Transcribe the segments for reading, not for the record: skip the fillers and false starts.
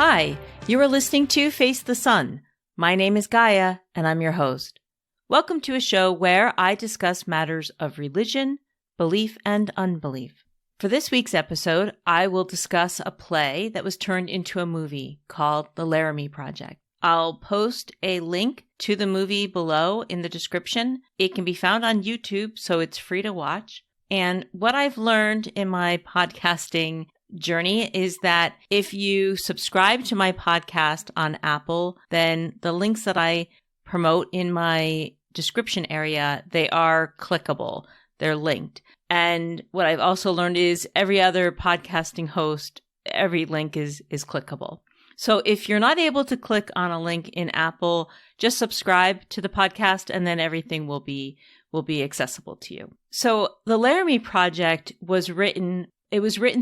Hi, you are listening to Face the Sun. My name is Gaia, and I'm your host. Welcome to a show where I discuss matters of religion, belief, and unbelief. For this week's episode, I will discuss a play that was turned into a movie called The Laramie Project. I'll post a link to the movie below in the description. It can be found on YouTube, so it's free to watch. And what I've learned in my podcasting journey is that if you subscribe to my podcast on Apple, then the links that I promote in my description area, they are clickable. They're linked. And what I've also learned is every other podcasting host, every link is clickable. So if you're not able to click on a link in Apple, just subscribe to the podcast and then everything will be accessible to you. So the Laramie Project was written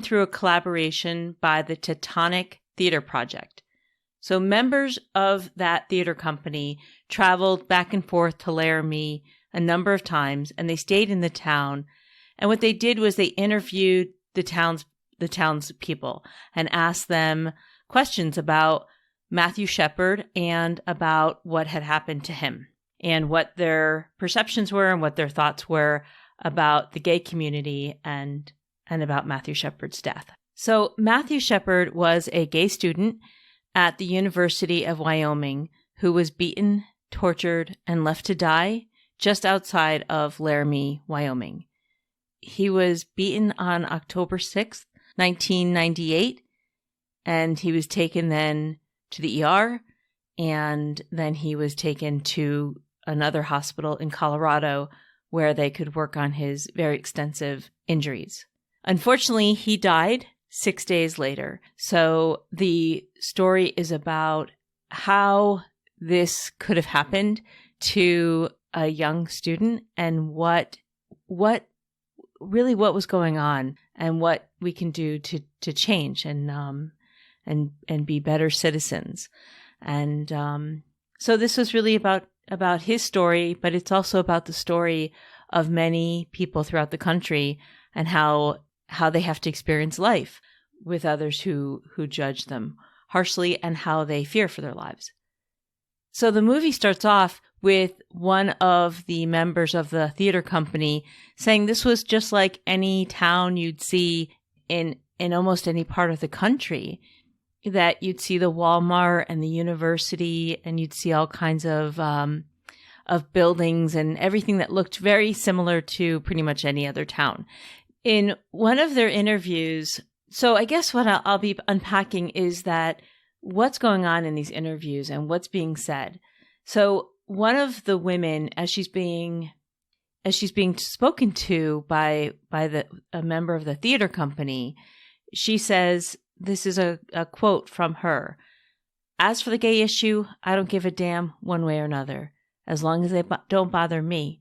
through a collaboration by the Teutonic Theater Project. So members of that theater company traveled back and forth to Laramie a number of times, and they stayed in the town. And what they did was they interviewed the town's people and asked them questions about Matthew Shepard and about what had happened to him and what their perceptions were and what their thoughts were about the gay community and about Matthew Shepard's death. So Matthew Shepard was a gay student at the University of Wyoming who was beaten, tortured, and left to die just outside of Laramie, Wyoming. He was beaten on October 6th, 1998, and he was taken then to the ER, and then he was taken to another hospital in Colorado where they could work on his very extensive injuries. Unfortunately, he died 6 days later. So the story is about how this could have happened to a young student and what was going on and what we can do to change and be better citizens. And so this was really about his story, but it's also about the story of many people throughout the country and how they have to experience life with others who judge them harshly and how they fear for their lives. So the movie starts off with one of the members of the theater company saying this was just like any town you'd see in almost any part of the country, that you'd see the Walmart and the university and you'd see all kinds of buildings and everything that looked very similar to pretty much any other town. In one of their interviews, so I guess what I'll be unpacking is that what's going on in these interviews and what's being said. So one of the women, as she's being spoken to by a member of the theater company, she says, this is a quote from her. "As for the gay issue, I don't give a damn one way or another, as long as they don't bother me.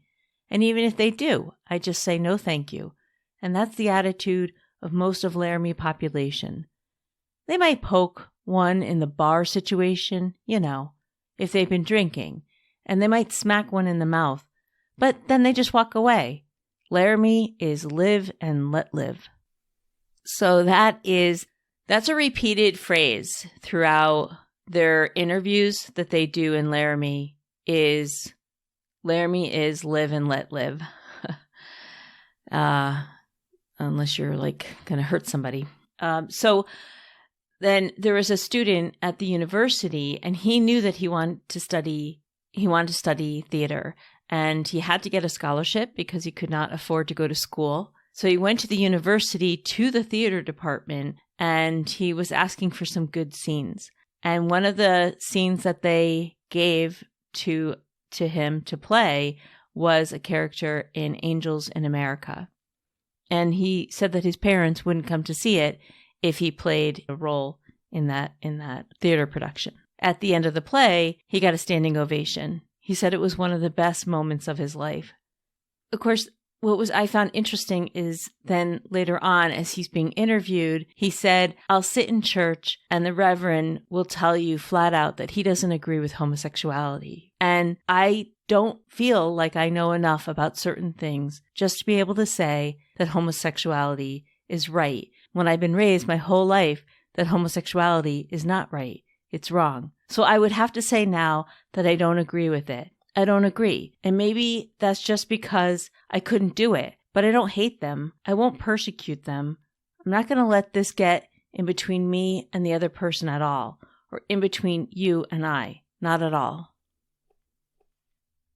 And even if they do, I just say no thank you. And that's the attitude of most of Laramie population. They might poke one in the bar situation, if they've been drinking, and they might smack one in the mouth, but then they just walk away. Laramie is live and let live." So that's a repeated phrase throughout their interviews that they do in Laramie is Laramie is live and let live. Unless you're like going to hurt somebody. So then there was a student at the university and he knew that he wanted to study theater, and he had to get a scholarship because he could not afford to go to school. So he went to the university to the theater department and he was asking for some good scenes. And one of the scenes that they gave to him to play was a character in Angels in America. And he said that his parents wouldn't come to see it if he played a role in that theater production. At the end of the play, he got a standing ovation. He said it was one of the best moments of his life. Of course, what I found interesting is then later on, as he's being interviewed, he said, "I'll sit in church and the reverend will tell you flat out that he doesn't agree with homosexuality. And I don't feel like I know enough about certain things just to be able to say that homosexuality is right when I've been raised my whole life that homosexuality is not right. It's wrong. So I would have to say now that I don't agree with it. I don't agree. And maybe that's just because I couldn't do it. But I don't hate them. I won't persecute them. I'm not going to let this get in between me and the other person at all, or in between you and I. Not at all.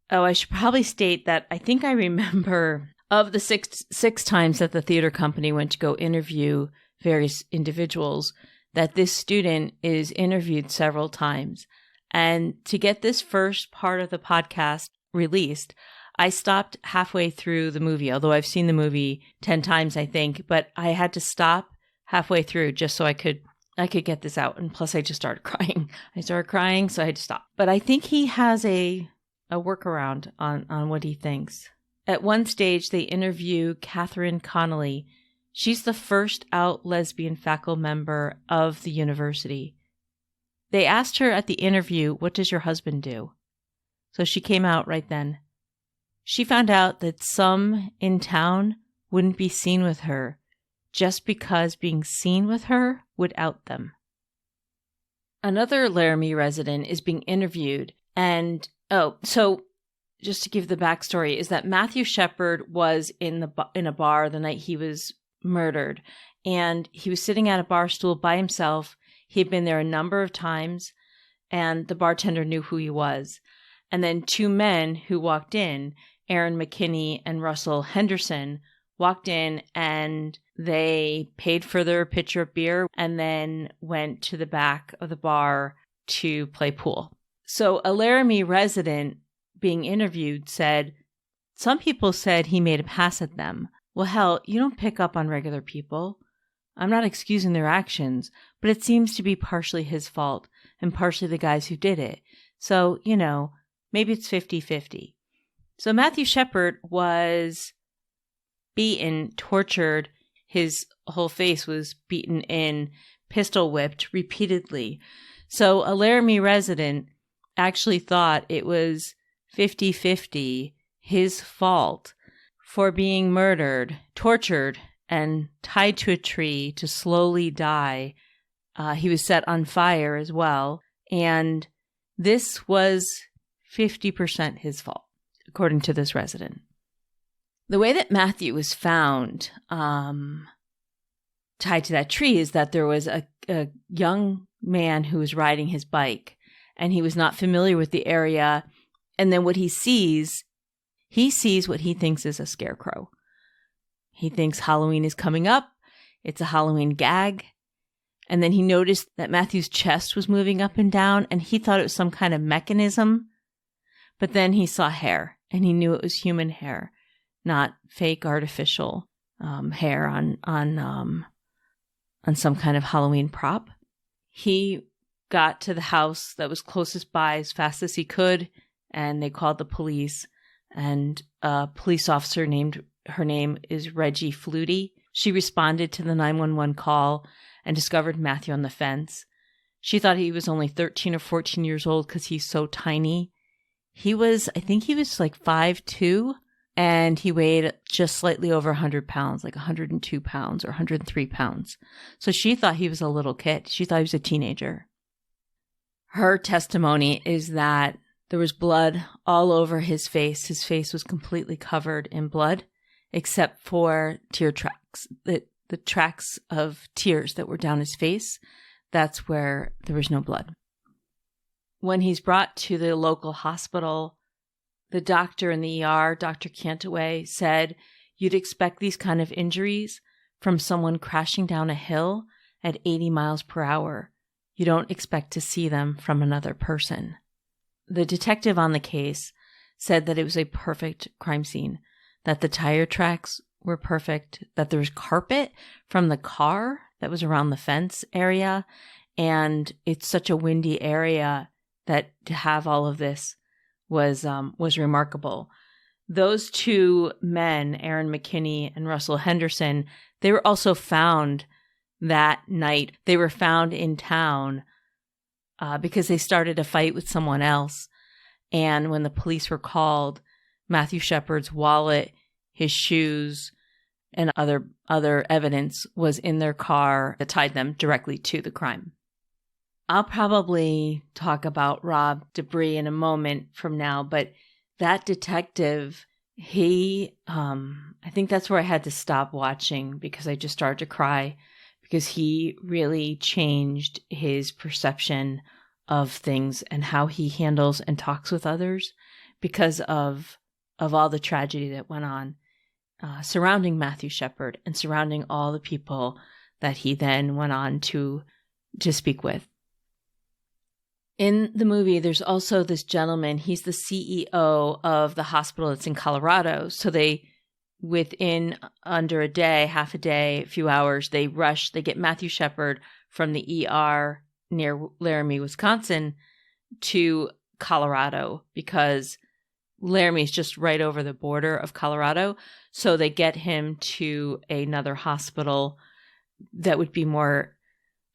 Oh, I should probably state that I think I remember of the six times that the theater company went to go interview various individuals, that this student is interviewed several times. And to get this first part of the podcast released, I stopped halfway through the movie, although I've seen the movie 10 times, I think, but I had to stop halfway through just so I could get this out. And plus I just started crying. I started crying, so I had to stop. But I think he has a workaround on what he thinks. At one stage, they interview Catherine Connolly. She's the first out lesbian faculty member of the university. They asked her at the interview, "What does your husband do?" So she came out right then. She found out that some in town wouldn't be seen with her just because being seen with her would out them. Another Laramie resident is being interviewed, and so just to give the backstory is that Matthew Shepard was in a bar the night he was murdered, and he was sitting at a bar stool by himself. He had been there a number of times, and the bartender knew who he was. And then two men who walked in, Aaron McKinney and Russell Henderson, walked in and they paid for their pitcher of beer and then went to the back of the bar to play pool. So a Laramie resident being interviewed said, some people said he made a pass at them. Well, hell, you don't pick up on regular people. I'm not excusing their actions, but it seems to be partially his fault and partially the guys who did it. So, maybe it's 50-50. So Matthew Shepard was beaten, tortured. His whole face was beaten in, pistol whipped repeatedly. So a Laramie resident actually thought it was 50-50 his fault for being murdered, tortured, and tied to a tree to slowly die. He was set on fire as well. And this was 50% his fault, according to this resident. The way that Matthew was found tied to that tree is that there was a young man who was riding his bike, and he was not familiar with the area. And then what he sees what he thinks is a scarecrow. He thinks Halloween is coming up. It's a Halloween gag. And then he noticed that Matthew's chest was moving up and down, and he thought it was some kind of mechanism. But then he saw hair, and he knew it was human hair, not fake artificial hair on some kind of Halloween prop. He got to the house that was closest by as fast as he could, and they called the police. And a police officer her name is Reggie Flutie. She responded to the 911 call and discovered Matthew on the fence. She thought he was only 13 or 14 years old because he's so tiny. I think he was like 5'2", and he weighed just slightly over 100 pounds, like 102 pounds or 103 pounds. So she thought he was a little kid. She thought he was a teenager. Her testimony is that there was blood all over his face. His face was completely covered in blood, except for tear tracks, the tracks of tears that were down his face. That's where there was no blood. When he's brought to the local hospital, the doctor in the ER, Dr. Cantaway, said you'd expect these kind of injuries from someone crashing down a hill at 80 miles per hour. You don't expect to see them from another person. The detective on the case said that it was a perfect crime scene, that the tire tracks were perfect, that there was carpet from the car that was around the fence area, and it's such a windy area that to have all of this was remarkable. Those two men, Aaron McKinney and Russell Henderson, they were also found that night. They were found in town because they started a fight with someone else. And when the police were called, Matthew Shepard's wallet, his shoes, and other evidence was in their car that tied them directly to the crime. I'll probably talk about Rob Debris in a moment from now, but that detective, I think that's where I had to stop watching because I just started to cry because he really changed his perception of things and how he handles and talks with others because of all the tragedy that went on surrounding Matthew Shepard and surrounding all the people that he then went on to speak with. In the movie, there's also this gentleman. He's the CEO of the hospital that's in Colorado. So they, within under a day, half a day, a few hours, they get Matthew Shepard from the ER near Laramie, Wisconsin to Colorado because Laramie is just right over the border of Colorado. So they get him to another hospital that would be more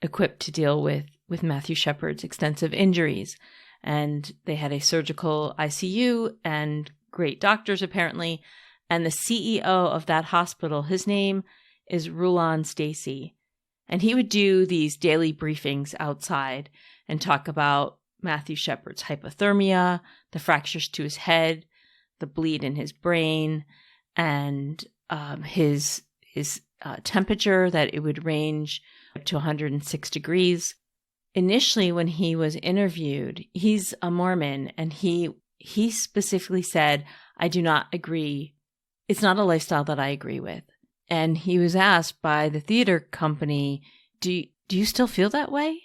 equipped to deal with Matthew Shepard's extensive injuries. And they had a surgical ICU and great doctors, apparently. And the CEO of that hospital, his name is Rulon Stacy. And he would do these daily briefings outside and talk about Matthew Shepard's hypothermia, the fractures to his head, the bleed in his brain, and his temperature, that it would range up to 106 degrees. Initially, when he was interviewed, he's a Mormon, and he specifically said, I do not agree. It's not a lifestyle that I agree with. And he was asked by the theater company, do you still feel that way?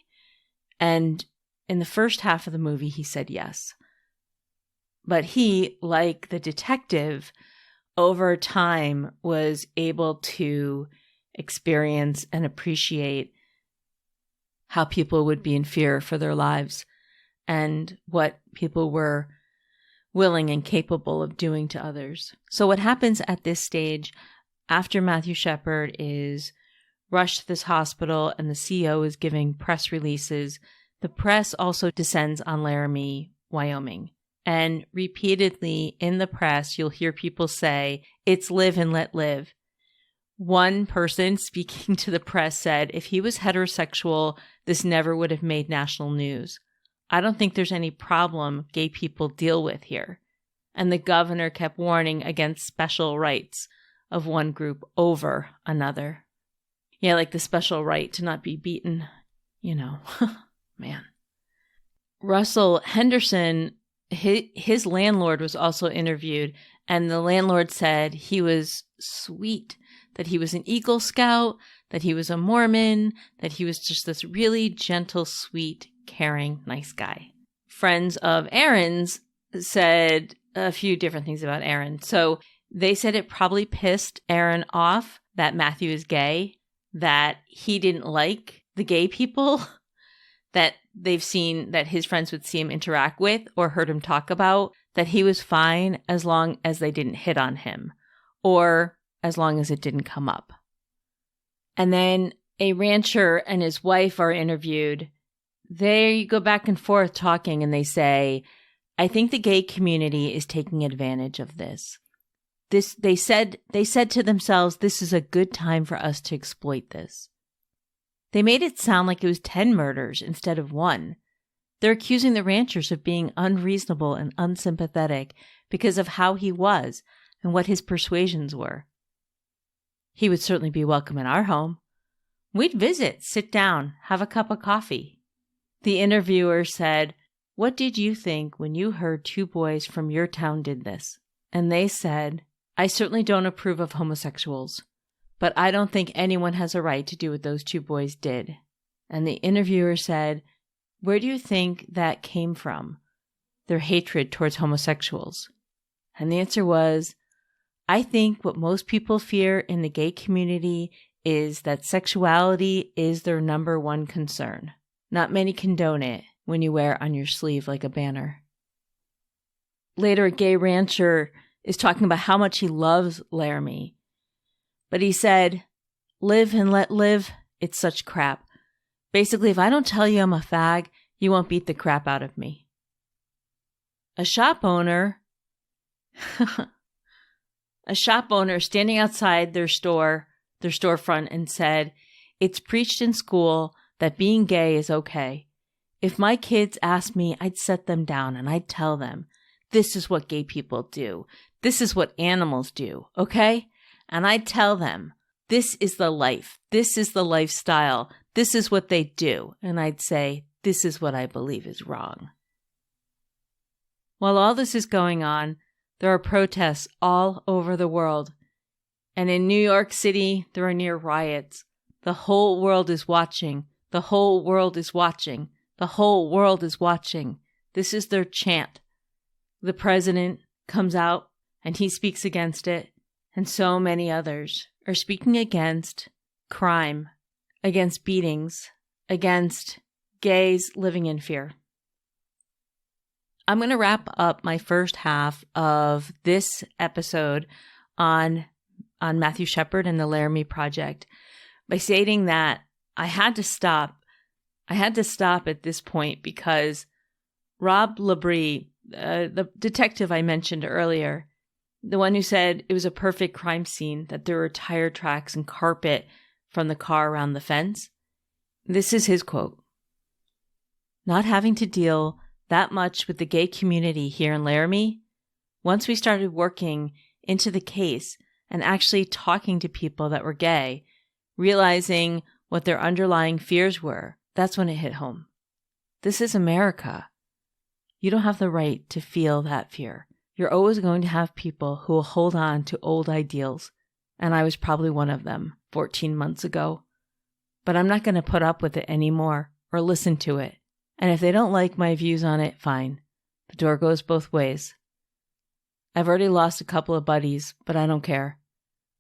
And in the first half of the movie, he said yes. But he, like the detective, over time was able to experience and appreciate how people would be in fear for their lives and what people were willing and capable of doing to others. So what happens at this stage, after Matthew Shepard is rushed to this hospital and the CEO is giving press releases, the press also descends on Laramie, Wyoming. And repeatedly in the press, you'll hear people say, it's live and let live. One person speaking to the press said, if he was heterosexual, this never would have made national news. I don't think there's any problem gay people deal with here. And the governor kept warning against special rights of one group over another. Yeah, like the special right to not be beaten, man. Russell Henderson, his landlord was also interviewed, and the landlord said he was sweet, that he was an Eagle Scout, that he was a Mormon, that he was just this really gentle, sweet, caring, nice guy. Friends of Aaron's said a few different things about Aaron. So they said it probably pissed Aaron off that Matthew is gay, that he didn't like the gay people that they've seen, that his friends would see him interact with or heard him talk about, that he was fine as long as they didn't hit on him or as long as it didn't come up. And then a rancher and his wife are interviewed. They go back and forth talking and they say, I think the gay community is taking advantage of this. They said to themselves, this is a good time for us to exploit this. They made it sound like it was 10 murders instead of 1. They're accusing the ranchers of being unreasonable and unsympathetic because of how he was and what his persuasions were. He would certainly be welcome in our home. We'd visit, sit down, have a cup of coffee. The interviewer said, what did you think when you heard 2 boys from your town did this? And they said, I certainly don't approve of homosexuals, but I don't think anyone has a right to do what those 2 boys did. And the interviewer said, where do you think that came from? Their hatred towards homosexuals. And the answer was, I think what most people fear in the gay community is that sexuality is their number one concern. Not many condone it when you wear it on your sleeve like a banner. Later, a gay rancher is talking about how much he loves Laramie. But he said, live and let live, it's such crap. Basically, if I don't tell you I'm a fag, you won't beat the crap out of me. A shop owner A shop owner standing outside their storefront and said, "It's preached in school that being gay is okay. If my kids asked me, I'd set them down and I'd tell them, this is what gay people do. This is what animals do, okay? And I'd tell them, this is the life. This is the lifestyle. This is what they do." And I'd say, this is what I believe is wrong. While all this is going on, there are protests all over the world. And in New York City, there are near riots. The whole world is watching. The whole world is watching. The whole world is watching. This is their chant. The president comes out and he speaks against it. And so many others are speaking against crime, against beatings, against gays living in fear. I'm going to wrap up my first half of this episode on Matthew Shepard and the Laramie Project by stating that I had to stop. I had to stop at this point because Rob Labrie, the detective I mentioned earlier, the one who said it was a perfect crime scene, that there were tire tracks and carpet from the car around the fence. This is his quote. "Not having to deal that much with the gay community here in Laramie, once we started working into the case and actually talking to people that were gay, realizing what their underlying fears were, that's when it hit home. This is America. You don't have the right to feel that fear. You're always going to have people who will hold on to old ideals, and I was probably one of them 14 months ago. But I'm not going to put up with it anymore or listen to it. And if they don't like my views on it, fine. The door goes both ways. I've already lost a couple of buddies, but I don't care.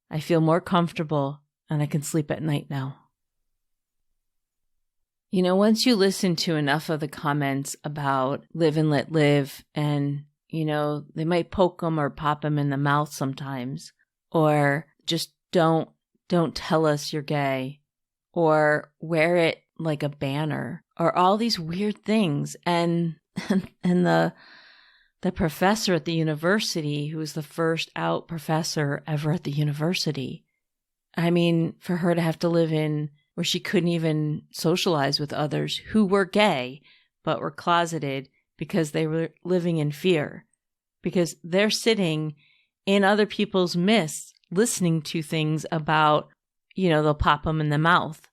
I feel more comfortable and I can sleep at night now." You know, once you listen to enough of the comments about live and let live, and, you know, they might poke them or pop them in the mouth sometimes, or just don't tell us you're gay, or wear it like a banner, or all these weird things. And the professor at the university, who was the first out professor ever at the university, I mean, for her to have to live in where she couldn't even socialize with others who were gay, but were closeted because they were living in fear, because they're sitting in other people's midst, listening to things about, you know, they'll pop them in the mouth,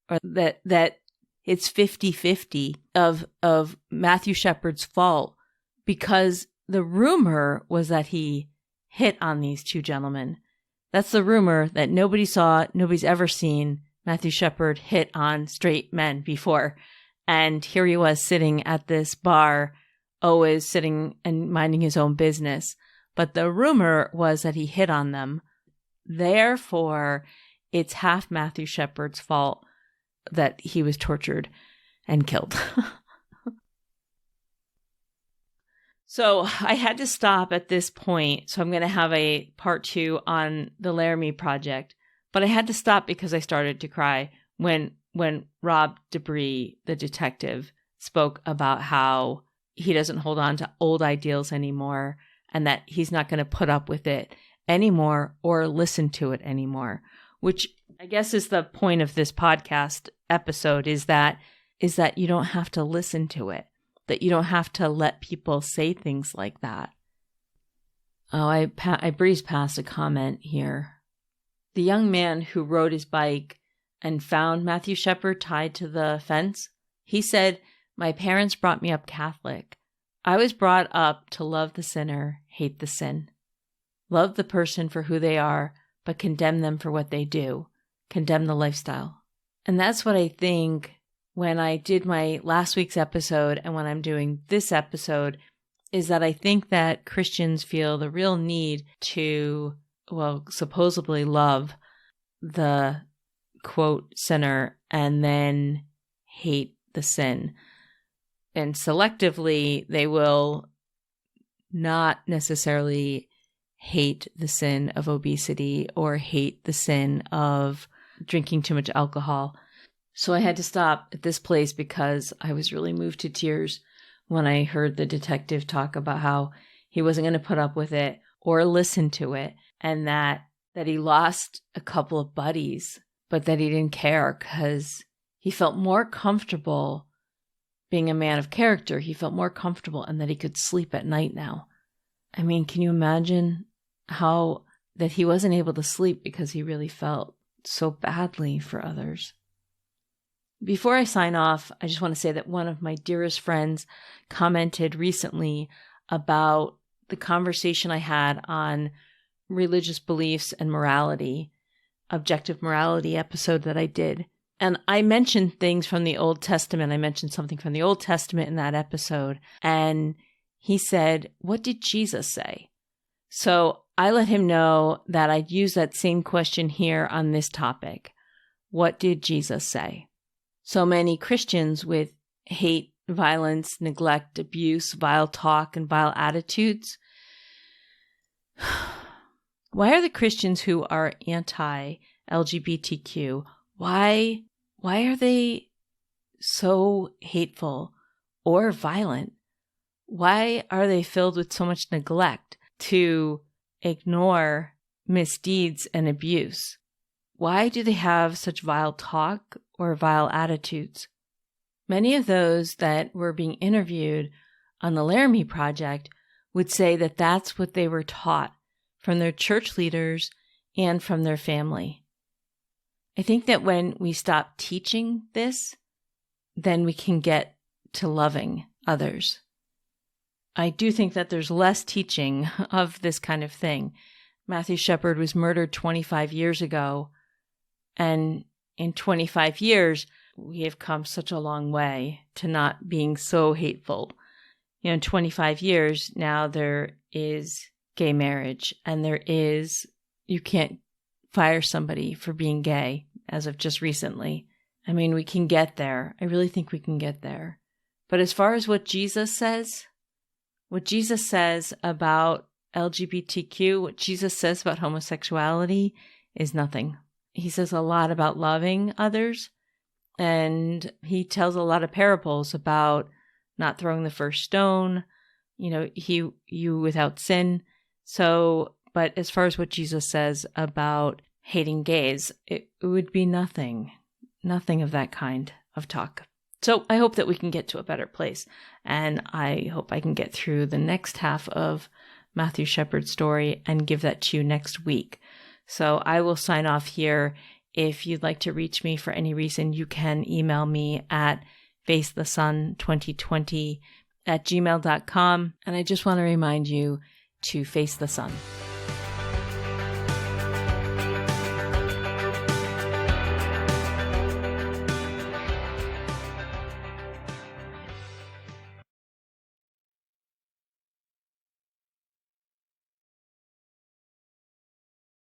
or that it's 50-50 of Matthew Shepard's fault, because the rumor was that he hit on these two gentlemen. That's the rumor that nobody saw, nobody's ever seen Matthew Shepard hit on straight men before. And here he was sitting at this bar, always sitting and minding his own business. But the rumor was that he hit on them. Therefore, it's half Matthew Shepard's fault that he was tortured and killed. So I had to stop at this point. So I'm going to have a part 2 on the Laramie Project. But I had to stop because I started to cry when Rob Labrie, the detective, spoke about how he doesn't hold on to old ideals anymore, and that he's not going to put up with it anymore or listen to it anymore, which I guess is the point of this podcast episode, is that you don't have to listen to it, that you don't have to let people say things like that. Oh, I breezed past a comment here. The young man who rode his bike and found Matthew Shepard tied to the fence, he said, "My parents brought me up Catholic. I was brought up to love the sinner, hate the sin. Love the person for who they are, but condemn them for what they do. Condemn the lifestyle." And that's what I think when I did my last week's episode and when I'm doing this episode, is that I think that Christians feel the real need to, well, supposedly love the, quote, sinner and then hate the sin. And selectively, they will not necessarily hate the sin of obesity or hate the sin of drinking too much alcohol. So I had to stop at this place because I was really moved to tears when I heard the detective talk about how he wasn't going to put up with it or listen to it. and that he lost a couple of buddies, but that he didn't care because he felt more comfortable being a man of character. He felt more comfortable, and that he could sleep at night now. I mean, can you imagine how that he wasn't able to sleep because he really felt so badly for others? Before I sign off, I just want to say that one of my dearest friends commented recently about the conversation I had on religious beliefs and morality, objective morality episode that I did. And I mentioned things from the Old Testament. I mentioned something from the Old Testament in that episode. And he said, "What did Jesus say?" So I let him know that I'd use that same question here on this topic. What did Jesus say? So many Christians with hate, violence, neglect, abuse, vile talk, and vile attitudes. Why are the Christians who are anti-LGBTQ, why are they so hateful or violent? Why are they filled with so much neglect to ignore misdeeds and abuse? Why do they have such vile talk or vile attitudes? Many of those that were being interviewed on the Laramie Project would say that that's what they were taught from their church leaders and from their family. I think that when we stop teaching this, then we can get to loving others. I do think that there's less teaching of this kind of thing. Matthew Shepard was murdered 25 years ago, and in 25 years, we have come such a long way to not being so hateful. In 25 years, now there is gay marriage, and you can't fire somebody for being gay as of just recently. I mean, we can get there. I really think we can get there. But as far as what Jesus says about LGBTQ, what Jesus says about homosexuality is nothing. He says a lot about loving others, and he tells a lot of parables about not throwing the first stone, you without sin. So, but as far as what Jesus says about hating gays, it would be nothing of that kind of talk. So I hope that we can get to a better place, and I hope I can get through the next half of Matthew Shepard's story and give that to you next week. So I will sign off here. If you'd like to reach me for any reason, you can email me at facethesun2020@gmail.com. And I just want to remind you to face the sun.